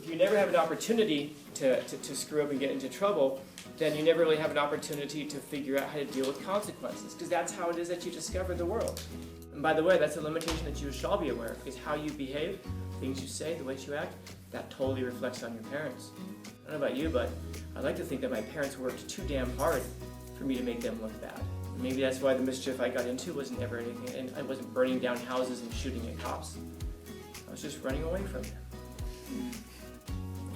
if you never have an opportunity to screw up and get into trouble, then you never really have an opportunity to figure out how to deal with consequences, because that's how it is that you discover the world. And by the way, that's a limitation that you shall be aware of, is how you behave, things you say, the way you act, that totally reflects on your parents. I don't know about you, but I like to think that my parents worked too damn hard for me to make them look bad. Maybe that's why the mischief I got into wasn't ever anything, and I wasn't burning down houses and shooting at cops. I was just running away from them.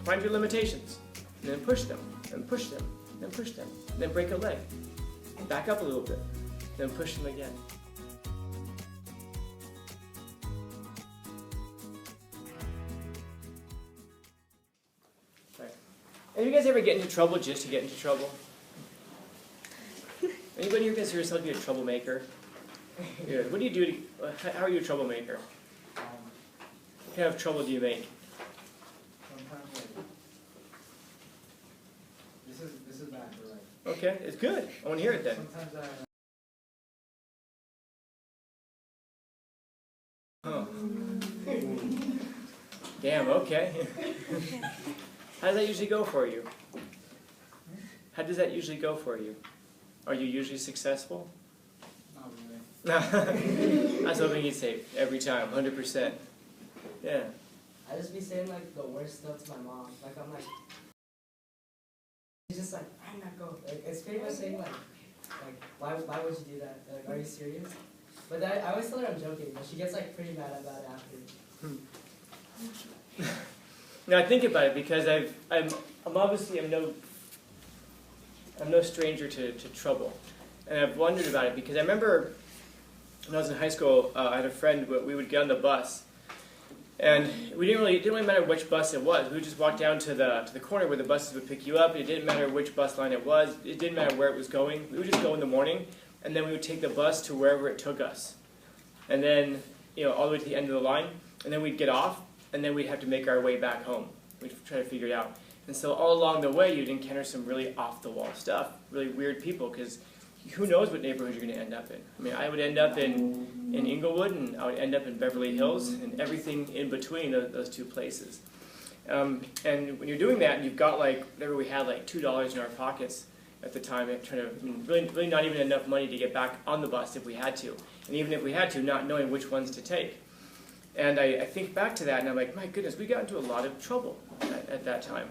Find your limitations, and then push them, and push them, and push them, and then break a leg. Back up a little bit, then push them again. Right. And you guys ever get into trouble just to get into trouble? Anybody here consider yourself to be a troublemaker? Yeah. What do you do how are you a troublemaker? What kind of trouble do you make? Sometimes this is bad, but right. Okay, it's good. I want to hear it then. Sometimes Oh. Damn, okay. How does that usually go for you? How does that usually go for you? Are you usually successful? not really. I was hoping you'd say every time, 100%. Yeah. I just be saying like the worst stuff to my mom. Like I'm like, she's just like, I'm not going. Like it's pretty much saying like why would you do that? Like, are you serious? But I always tell her I'm joking, but she gets like pretty mad about it after. Now I think about it because I'm obviously I'm no stranger to trouble, and I've wondered about it because I remember when I was in high school, I had a friend. We would get on the bus, and it didn't really matter which bus it was. We would just walk down to the corner where the buses would pick you up. It didn't matter which bus line it was. It didn't matter where it was going. We would just go in the morning, and then we would take the bus to wherever it took us, and then all the way to the end of the line, and then we'd get off, and then we'd have to make our way back home. We'd try to figure it out. And so all along the way, you'd encounter some really off-the-wall stuff, really weird people, because who knows what neighborhood you're going to end up in. I mean, I would end up in Inglewood, and I would end up in Beverly Hills, and everything in between those two places. And when you're doing that, and you've got whatever we had, $2 in our pockets at the time, really not even enough money to get back on the bus if we had to. And even if we had to, not knowing which ones to take. And I think back to that, and I'm like, my goodness, we got into a lot of trouble at that time.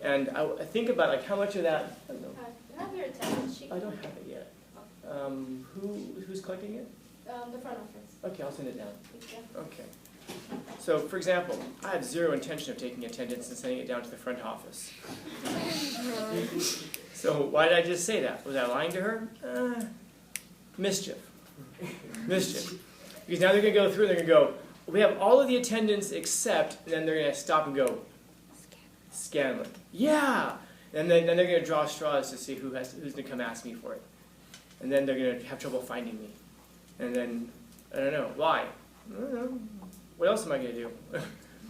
And I think about how much of that. I don't know. I have your attendance sheet. I don't have it yet. Who's collecting it? The front office. Okay, I'll send it down. Yeah. Okay. So, for example, I had zero intention of taking attendance and sending it down to the front office. So why did I just say that? Was I lying to her? Mischief. Mischief. Because now they're going to go through and they're going to go, we have all of the attendance except, and then they're going to stop and go, Scanlon. Yeah! And then they're going to draw straws to see who's going to come ask me for it. And then they're going to have trouble finding me. And then, I don't know, why? I don't know. What else am I going to do?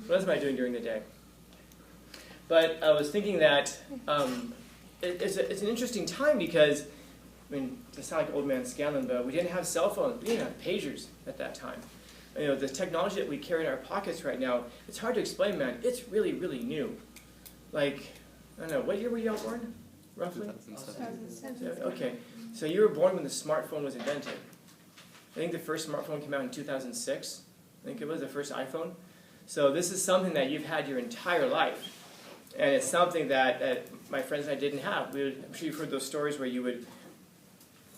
What else am I doing during the day? But I was thinking that it's an interesting time because, to sound like old man Scanlon, but we didn't have cell phones. We didn't have pagers at that time. The technology that we carry in our pockets right now, it's hard to explain, man. It's really, really new. I don't know, what year were you all born, roughly? 2007. Okay, so you were born when the smartphone was invented. I think the first smartphone came out in 2006. I think it was the first iPhone. So this is something that you've had your entire life. And it's something that my friends and I didn't have. I'm sure you've heard those stories where you would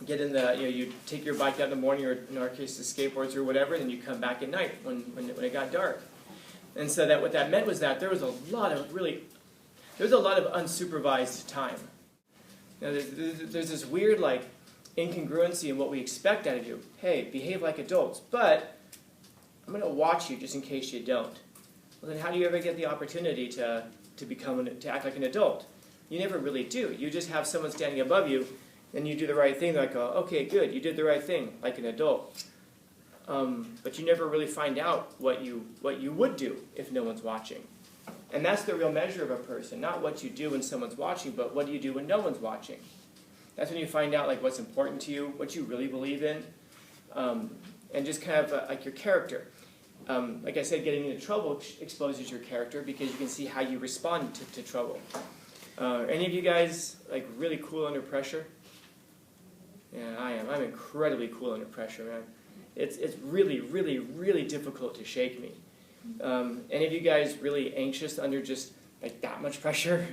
get in you'd take your bike out in the morning, or in our case, the skateboards or whatever, and then you come back at night when it got dark. And so what that meant was that there was a lot of unsupervised time. Now, there's this weird incongruency in what we expect out of you. Hey, behave like adults, but I'm going to watch you just in case you don't. Well, then how do you ever get the opportunity to act like an adult? You never really do. You just have someone standing above you, and you do the right thing. They're like, oh, okay, good, you did the right thing, like an adult. But you never really find out what you would do if no one's watching. And that's the real measure of a person, not what you do when someone's watching, but what do you do when no one's watching. That's when you find out what's important to you, what you really believe in, and just kind of your character. like I said, getting into trouble exposes your character because you can see how you respond to trouble. Any of you guys like really cool under pressure? Yeah, I am. I'm incredibly cool under pressure, man. It's really, really, really difficult to shake me. Any of you guys really anxious under just like that much pressure?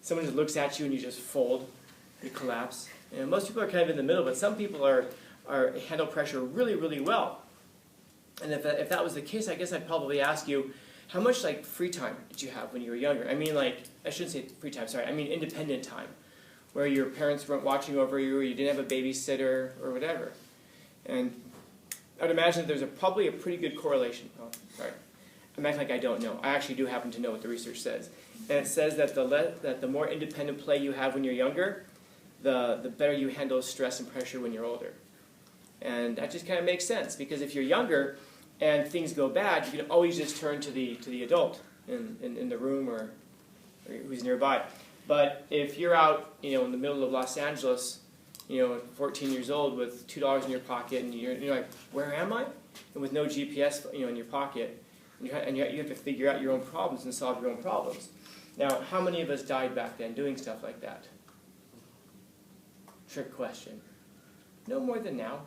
Someone just looks at you and you just fold, you collapse. And most people are kind of in the middle, but some people are handle pressure really, really well. And if that was the case, I guess I'd probably ask you, how much like free time did you have when you were younger? I mean, like, I shouldn't say free time, sorry. I mean independent time, where your parents weren't watching over you, or you didn't have a babysitter, or whatever. And I would imagine that there's probably a pretty good correlation. Oh, sorry. I'm acting like I don't know. I actually do happen to know what the research says. And it says that the more independent play you have when you're younger, the better you handle stress and pressure when you're older. And that just kind of makes sense, because if you're younger and things go bad, you can always just turn to the adult in the room or who's nearby. But if you're out, in the middle of Los Angeles, 14 years old with $2 in your pocket, and you're like, where am I? And with no GPS, in your pocket, and you have to figure out your own problems and solve your own problems. Now, how many of us died back then doing stuff like that? Trick question. No more than now.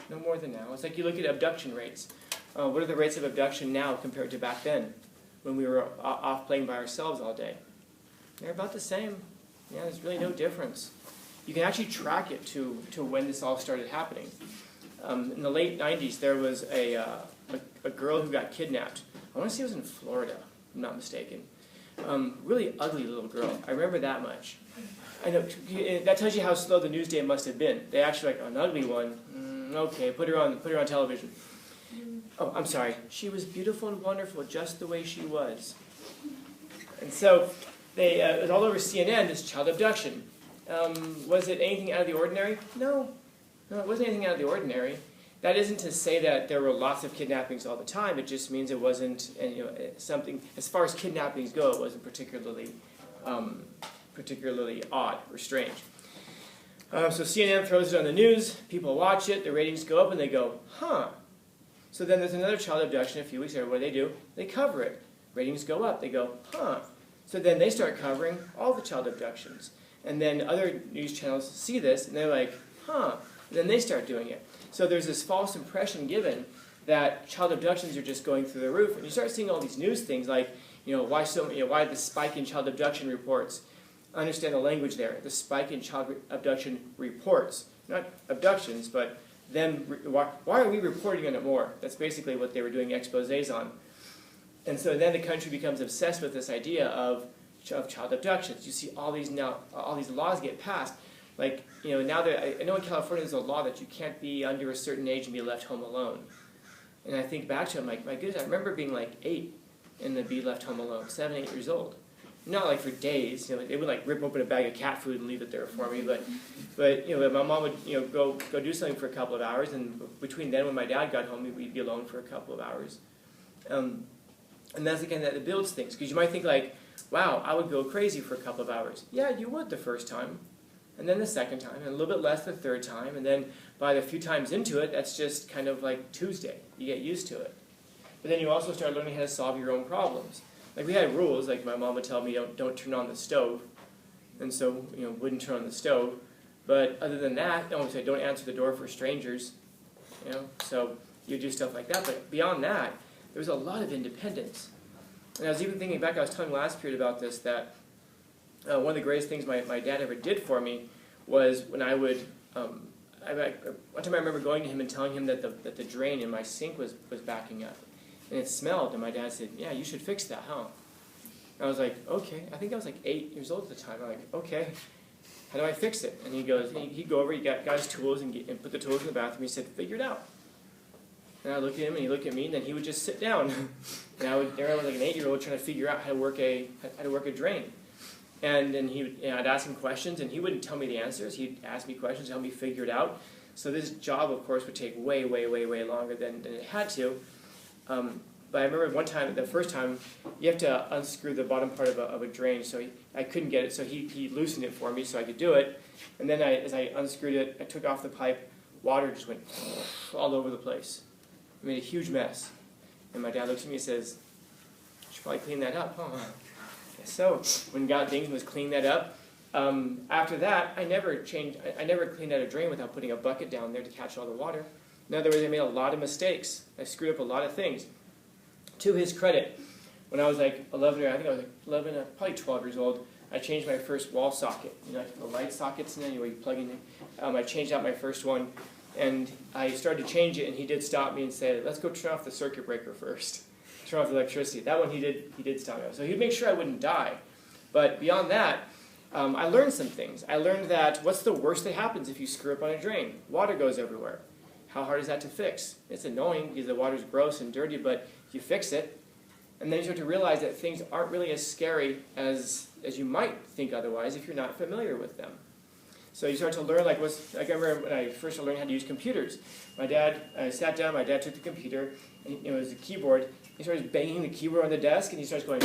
No more than now. It's like you look at abduction rates. What are the rates of abduction now compared to back then, when we were off playing by ourselves all day? They're about the same. Yeah, there's really no difference. You can actually track it to when this all started happening. In the late 90s, there was a girl who got kidnapped. I want to say it was in Florida, if I'm not mistaken. Really ugly little girl. I remember that much. I know that tells you how slow the news day must have been. They actually like an ugly one. Okay, put her on television. Oh, I'm sorry. She was beautiful and wonderful, just the way she was. And so it was all over CNN. This child abduction. Was it anything out of the ordinary? No, it wasn't anything out of the ordinary. That isn't to say that there were lots of kidnappings all the time. It just means it wasn't, something. As far as kidnappings go, it wasn't particularly odd or strange. So CNN throws it on the news, people watch it, the ratings go up, and they go, huh. So then there's another child abduction a few weeks later. What do? They cover it. Ratings go up. They go, huh. So then they start covering all the child abductions. And then other news channels see this, and they're like, huh. And then they start doing it. So there's this false impression given that child abductions are just going through the roof. And you start seeing all these news things like, why the spike in child abduction reports. Understand the language there. The spike in child abduction reports, not abductions, but why are we reporting on it more? That's basically what they were doing exposés on. And so then the country becomes obsessed with this idea of child abductions. You see all these laws get passed. Like, now I know in California there's a law that you can't be under a certain age and be left home alone. And I think back to it, I'm like, my goodness, I remember being like 8 and then be left home alone, 7, 8 years old. Not like for days, they would like rip open a bag of cat food and leave it there for me, but my mom would go do something for a couple of hours, and between then when my dad got home, we'd be alone for a couple of hours. And that's again that it builds things, because you might think like, wow, I would go crazy for a couple of hours. Yeah, you would the first time, and then the second time, and a little bit less the third time, and then by the few times into it, that's just kind of like Tuesday. You get used to it. But then you also start learning how to solve your own problems. Like we had rules, like my mom would tell me, don't turn on the stove, and so wouldn't turn on the stove. But other than that, I would say don't answer the door for strangers, So you do stuff like that. But beyond that, there was a lot of independence. And I was even thinking back, I was telling last period about this, that one of the greatest things my dad ever did for me was when I would. One time I remember going to him and telling him that the drain in my sink was backing up. And it smelled, and my dad said, yeah, you should fix that, huh? And I was like, okay. I think I was like 8 years old at the time. I'm like, okay, how do I fix it? And he goes, he'd go over, he got his tools and put the tools in the bathroom. He said, figure it out. And I looked at him, and he looked at me, and then he would just sit down. And I was like an 8-year-old trying to figure out how to work a drain. And then I'd ask him questions, and he wouldn't tell me the answers. He'd ask me questions to help me figure it out. So this job, of course, would take way, way, way, way longer than it had to. But I remember one time, the first time, you have to unscrew the bottom part of a drain, so I couldn't get it, so he loosened it for me so I could do it. And then as I unscrewed it, I took off the pipe, water just went all over the place. It made a huge mess. And my dad looks at me and says, "You should probably clean that up, huh?" So when God Dingman was cleaning that up, after that, I never cleaned out a drain without putting a bucket down there to catch all the water. In other words, I made a lot of mistakes. I screwed up a lot of things. To his credit, when I was like 11, or I think I was like 11, probably 12 years old, I changed my first wall socket. You know, like the light sockets, and then where you plug in. I changed out my first one, and I started to change it, and he did stop me and say, "Let's go turn off the circuit breaker first. Turn off the electricity." That one he did stop me. So he'd make sure I wouldn't die. But beyond that, I learned some things. I learned that what's the worst that happens if you screw up on a drain? Water goes everywhere. How hard is that to fix? It's annoying because the water's gross and dirty, but you fix it. And then you start to realize that things aren't really as scary as you might think otherwise if you're not familiar with them. So you start to learn, like I remember when I first learned how to use computers. I sat down, my dad took the computer, and it was a keyboard. He started banging the keyboard on the desk, and he starts going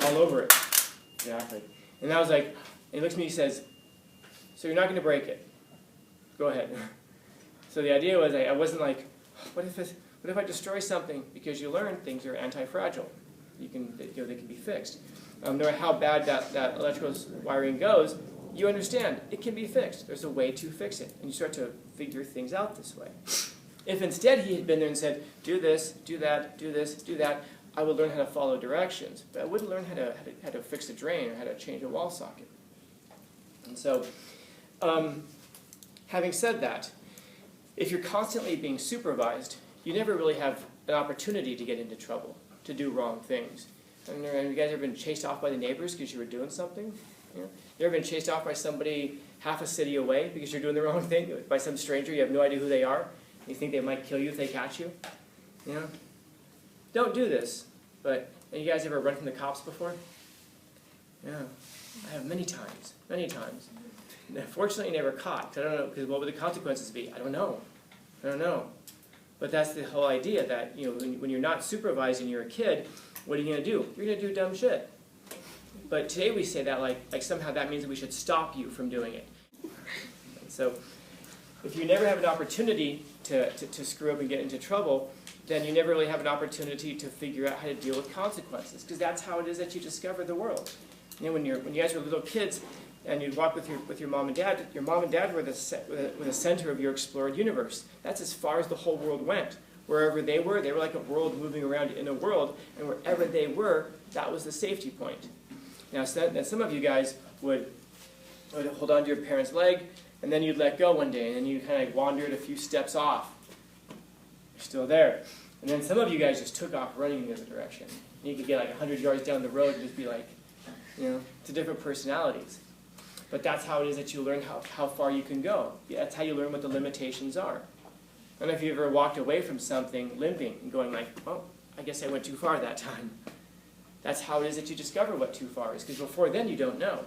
all over it. Exactly. And I was like, and he looks at me and he says, "So you're not going to break it? Go ahead." So the idea was, I wasn't like, what if I destroy something? Because you learn things are anti-fragile. They can be fixed. No matter how bad that electrical wiring goes, you understand it can be fixed. There's a way to fix it, and you start to figure things out this way. If instead he had been there and said, "Do this, do that, do this, do that," I would learn how to follow directions, but I wouldn't learn how to fix a drain or how to change a wall socket. And so, having said that, if you're constantly being supervised, you never really have an opportunity to get into trouble, to do wrong things. Have you guys ever been chased off by the neighbors because you were doing something? You ever been chased off by somebody half a city away because you're doing the wrong thing? By some stranger, you have no idea who they are. You think they might kill you if they catch you? You know? Don't do this. But have you guys ever run from the cops before? Yeah, I have many times, many times. Fortunately, never caught. I don't know, because what would the consequences be? I don't know. But that's the whole idea that when you're not supervising, you're a kid. What are you going to do? You're going to do dumb shit. But today we say that like somehow that means that we should stop you from doing it. And so if you never have an opportunity to screw up and get into trouble, then you never really have an opportunity to figure out how to deal with consequences, because that's how it is that you discover the world. When you guys were little kids and you'd walk with your mom and dad were the center of your explored universe. That's as far as the whole world went. Wherever they were like a world moving around in a world, and wherever they were, that was the safety point. Now, some of you guys would hold on to your parents' leg, and then you'd let go one day, and then you kind of wandered a few steps off. You're still there. And then some of you guys just took off running in the other direction. And you could get like 100 yards down the road and just be like, to different personalities. But that's how it is that you learn how far you can go. That's how you learn what the limitations are. I don't know if you ever walked away from something limping and going like, "Oh, I guess I went too far that time." That's how it is that you discover what too far is, because before then you don't know.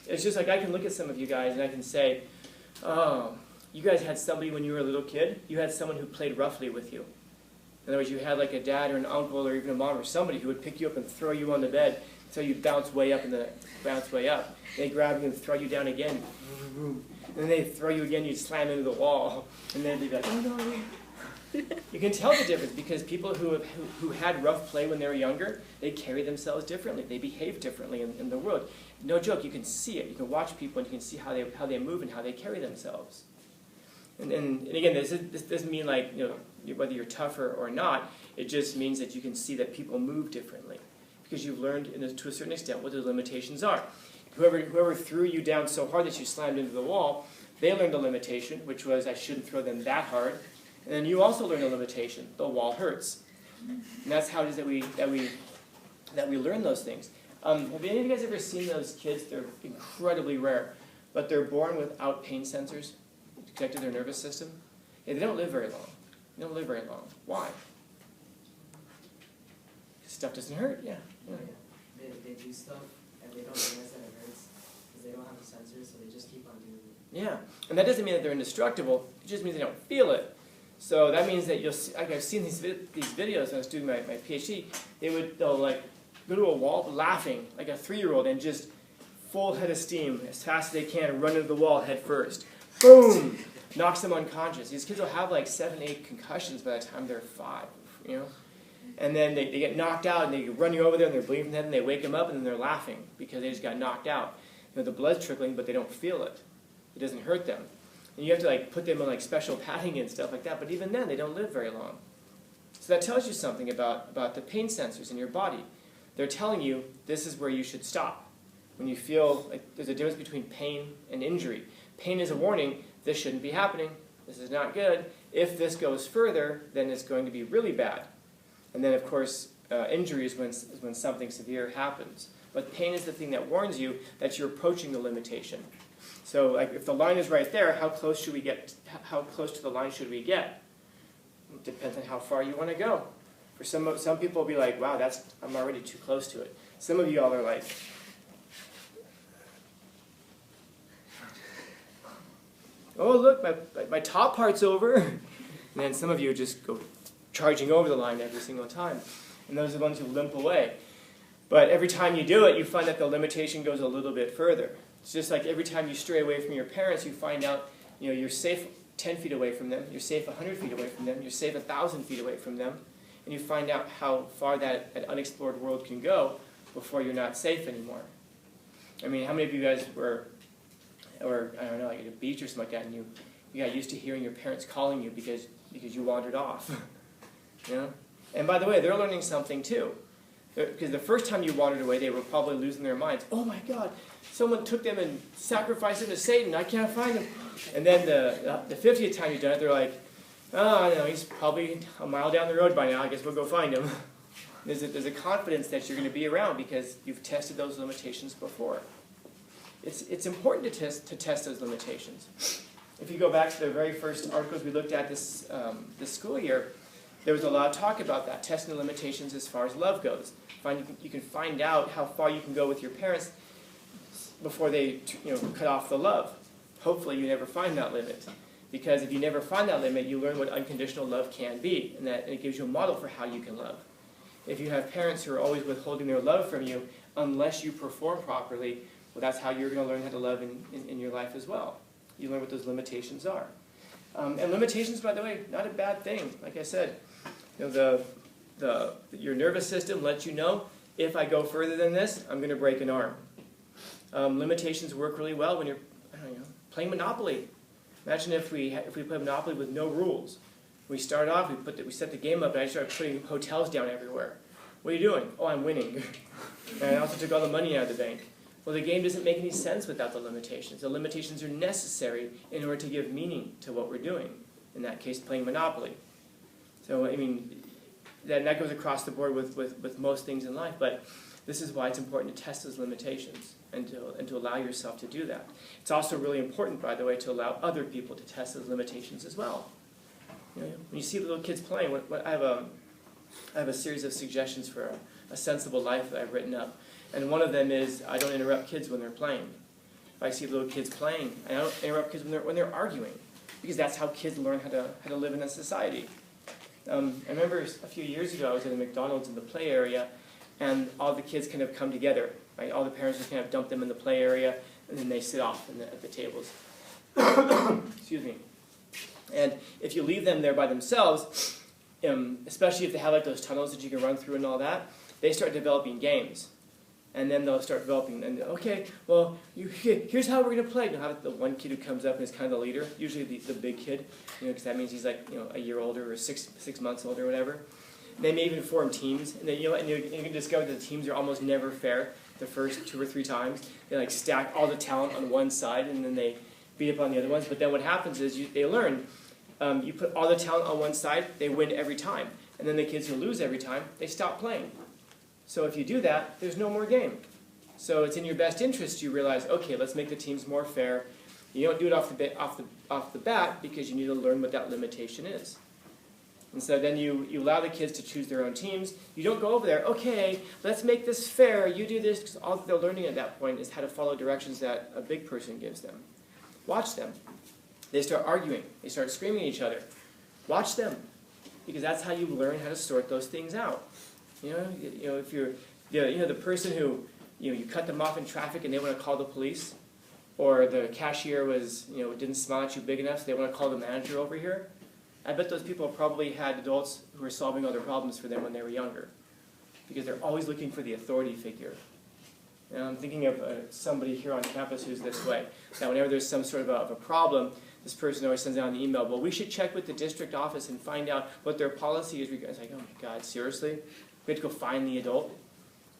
It's just like I can look at some of you guys and I can say, "Oh, you guys had somebody when you were a little kid, you had someone who played roughly with you." In other words, you had like a dad or an uncle or even a mom or somebody who would pick you up and throw you on the bed until you bounce way up. They grab you and throw you down again. And then they'd throw you again, you'd slam into the wall. And then they'd be like, "Oh no." You can tell the difference because people who had rough play when they were younger, they carry themselves differently. They behave differently in the world. No joke, you can see it. You can watch people and you can see how they move and how they carry themselves. And again, this doesn't mean like whether you're tougher or not. It just means that you can see that people move differently because you've learned to a certain extent what the limitations are. Whoever threw you down so hard that you slammed into the wall, they learned a limitation, which was I shouldn't throw them that hard. And then you also learned a limitation: the wall hurts. And that's how it is that we learn those things. Have any of you guys ever seen those kids? They're incredibly rare, but they're born without pain sensors connected to their nervous system. Yeah, they don't live very long. Why? Because stuff doesn't hurt. Yeah. They do stuff and they don't realize that it hurts because they don't have the sensors, so they just keep on doing it. Yeah, and that doesn't mean that they're indestructible. It just means they don't feel it. So that means that you'll see, like I've seen these videos when I was doing my PhD. They'll like go to a wall laughing like a 3-year-old and just full head of steam as fast as they can, run into the wall head first. Boom! Knocks them unconscious. These kids will have like 7, 8 concussions by the time they're 5. And then they get knocked out, and they run you over there, and they're bleeding from the head, and they wake them up, and then they're laughing because they just got knocked out. The blood's trickling, but they don't feel it. It doesn't hurt them. And you have to put them on special padding and stuff like that, but even then, they don't live very long. So that tells you something about the pain sensors in your body. They're telling you this is where you should stop. When you feel like there's a difference between pain and injury. Pain is a warning, this shouldn't be happening, this is not good. If this goes further, then it's going to be really bad. And then, of course, injury is when something severe happens. But pain is the thing that warns you that you're approaching the limitation. So if the line is right there, how close should we get? How close to the line should we get? It depends on how far you want to go. For some people will be like, wow, I'm already too close to it. Some of you all are like, oh, look, my top part's over. And then some of you just go charging over the line every single time. And those are the ones who limp away. But every time you do it, you find that the limitation goes a little bit further. It's just like every time you stray away from your parents, you find out you're safe 10 feet away from them, you're safe 100 feet away from them, you're safe 1,000 feet away from them, and you find out how far that unexplored world can go before you're not safe anymore. I mean, how many of you guys were, or I don't know, like at a beach or something like that, and you got used to hearing your parents calling you because you wandered off? And by the way, they're learning something too. Because the first time you wandered away, they were probably losing their minds. Oh my God, someone took them and sacrificed them to Satan. I can't find them. And then the 50th time you've done it, they're like, oh, no, he's probably a mile down the road by now. I guess we'll go find him. There's a confidence that you're going to be around because you've tested those limitations before. It's important to test those limitations. If you go back to the very first articles we looked at this school year, there was a lot of talk about that, testing the limitations as far as love goes. You can find out how far you can go with your parents before they cut off the love. Hopefully you never find that limit. Because if you never find that limit, you learn what unconditional love can be, and it gives you a model for how you can love. If you have parents who are always withholding their love from you, unless you perform properly, well, that's how you're going to learn how to love in your life as well. You learn what those limitations are. And limitations, by the way, not a bad thing. Like I said, your nervous system lets you know, if I go further than this, I'm going to break an arm. Limitations work really well when you're playing Monopoly. Imagine if we play Monopoly with no rules. We start off, we set the game up, and I started putting hotels down everywhere. What are you doing? Oh, I'm winning. And I also took all the money out of the bank. Well, the game doesn't make any sense without the limitations. The limitations are necessary in order to give meaning to what we're doing. In that case, playing Monopoly. So, I mean, that goes across the board with most things in life, but this is why it's important to test those limitations and to allow yourself to do that. It's also really important, by the way, to allow other people to test those limitations as well. When you see little kids playing, I have a series of suggestions for a sensible life that I've written up. And one of them is I don't interrupt kids when they're playing. If I see little kids playing, I don't interrupt kids when they're arguing, because that's how kids learn how to live in a society. I remember a few years ago I was at a McDonald's in the play area, and all the kids kind of come together. Right? All the parents just kind of dump them in the play area, and then they sit off at the tables. Excuse me. And if you leave them there by themselves, especially if they have those tunnels that you can run through and all that, they start developing games. And then they'll start developing, and okay, well, here's how we're going to play. You'll have the one kid who comes up and is kind of the leader, usually the big kid, because that means he's a year older or six months older or whatever. They may even form teams, and then you can discover that the teams are almost never fair the first 2 or 3 times. They stack all the talent on one side, and then they beat up on the other ones. But then what happens is they learn, you put all the talent on one side, they win every time. And then the kids who lose every time, they stop playing. So if you do that, there's no more game. So it's in your best interest you realize, okay, let's make the teams more fair. You don't do it off the bat because you need to learn what that limitation is. And so then you allow the kids to choose their own teams. You don't go over there, okay, let's make this fair, you do this, because all they're learning at that point is how to follow directions that a big person gives them. Watch them. They start arguing. They start screaming at each other. Watch them, because that's how you learn how to sort those things out. If you're the person who you cut them off in traffic and they want to call the police, or the cashier didn't smile at you big enough, so they want to call the manager over here. I bet those people probably had adults who were solving other problems for them when they were younger, because they're always looking for the authority figure. And I'm thinking of somebody here on campus who's this way. Now, whenever there's some sort of a problem, this person always sends out an email, well, we should check with the district office and find out what their policy is. It's like, oh my God, seriously? We have to go find the adult?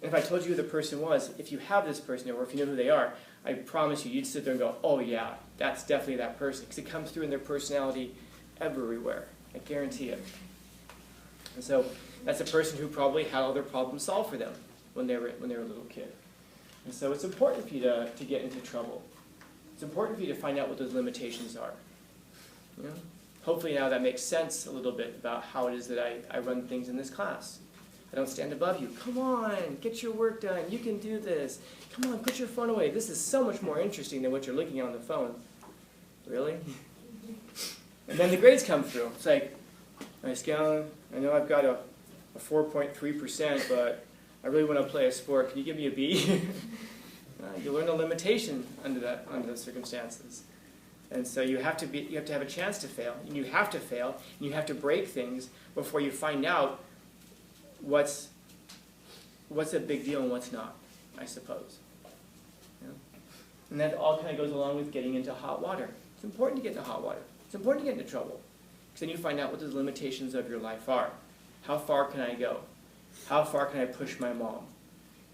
And if I told you who the person was, if you have this person, or if you know who they are, I promise you, you'd sit there and go, oh yeah, that's definitely that person. Because it comes through in their personality everywhere. I guarantee it. And so that's a person who probably had all their problems solved for them when they were a little kid. And so it's important for you to get into trouble. It's important for you to find out what those limitations are. You know? Hopefully now that makes sense a little bit about how it is that I run things in this class. I don't stand above you. Come on, get your work done. You can do this. Come on, put your phone away. This is so much more interesting than what you're looking at on the phone. Really? And then the grades come through. It's like, nice gown. I know I've got a 4.3%, but I really want to play a sport. Can you give me a B? You learn a limitation under those circumstances. And so you have to have a chance to fail, and you have to fail, and you have to break things before you find out what's a big deal and what's not, I suppose. Yeah? And that all kind of goes along with getting into hot water. It's important to get into hot water. It's important to get into trouble, because then you find out what the limitations of your life are. How far can I go? How far can I push my mom?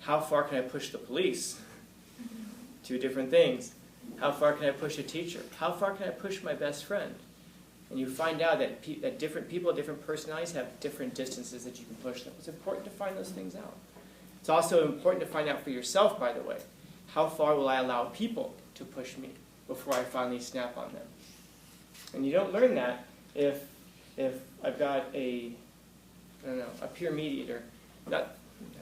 How far can I push the police? Two different things. How far can I push a teacher? How far can I push my best friend? And you find out that different people, different personalities have different distances that you can push them. It's important to find those things out. It's also important to find out for yourself, by the way, how far will I allow people to push me before I finally snap on them? And you don't learn that if I've got a peer mediator. I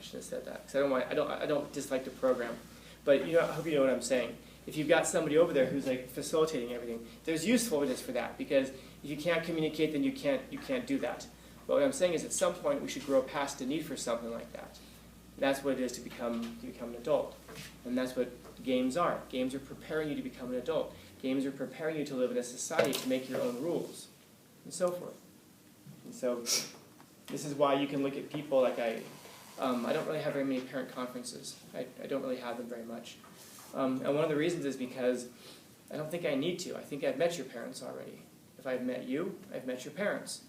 should have said that, because I don't dislike the program. But I hope you know what I'm saying. If you've got somebody over there who's like facilitating everything, there's usefulness for that, because if you can't communicate, then you can't do that. But what I'm saying is, at some point we should grow past the need for something like that. That's what it is to become an adult, and that's what games are. Games are preparing you to become an adult. Games are preparing you to live in a society, to make your own rules, and so forth. And so this is why you can look at people like I don't really have very many parent conferences. I don't really have them very much. And one of the reasons is because I don't think I need to. I think I've met your parents already. If I've met you, I've met your parents.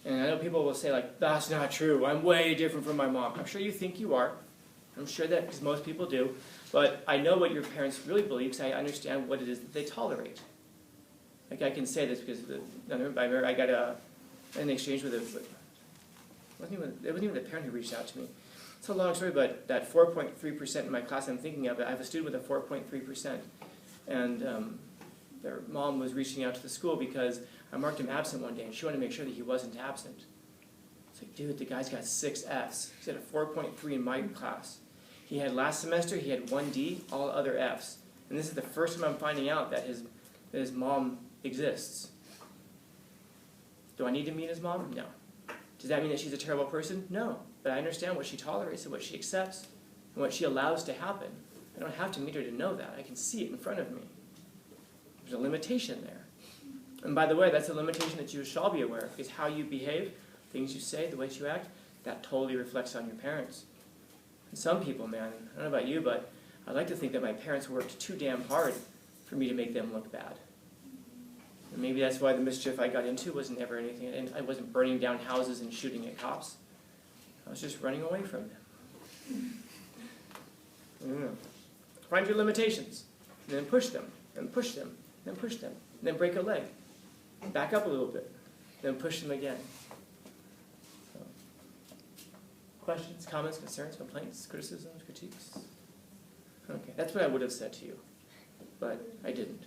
And I know people will say, like, that's not true. I'm way different from my mom. I'm sure you think you are. I'm sure that, because most people do. But I know what your parents really believe, because I understand what it is that they tolerate. Like, I can say this because I got an exchange with it wasn't even the parent who reached out to me. It's a long story, but that 4.3% in my class I'm thinking of, I have a student with a 4.3%. And their mom was reaching out to the school because I marked him absent one day, and she wanted to make sure that he wasn't absent. It's like, dude, the guy's got 6 Fs. He's at a 4.3 in my class. He had last semester, he had 1 D, all other Fs. And this is the first time I'm finding out that his mom exists. Do I need to meet his mom? No. Does that mean that she's a terrible person? No. But I understand what she tolerates and what she accepts and what she allows to happen. I don't have to meet her to know that. I can see it in front of me. There's a limitation there. And by the way, that's a limitation that you shall be aware of, because how you behave, things you say, the way you act, that totally reflects on your parents. And some people, man, I don't know about you, but I'd like to think that my parents worked too damn hard for me to make them look bad. And maybe that's why the mischief I got into wasn't ever anything. And I wasn't burning down houses and shooting at cops. I was just running away from them. I don't know. Find your limitations, and then push them, and push them, and push them, and then break a leg. Back up a little bit, then push them again. So, questions, comments, concerns, complaints, criticisms, critiques? Okay, that's what I would have said to you, but I didn't.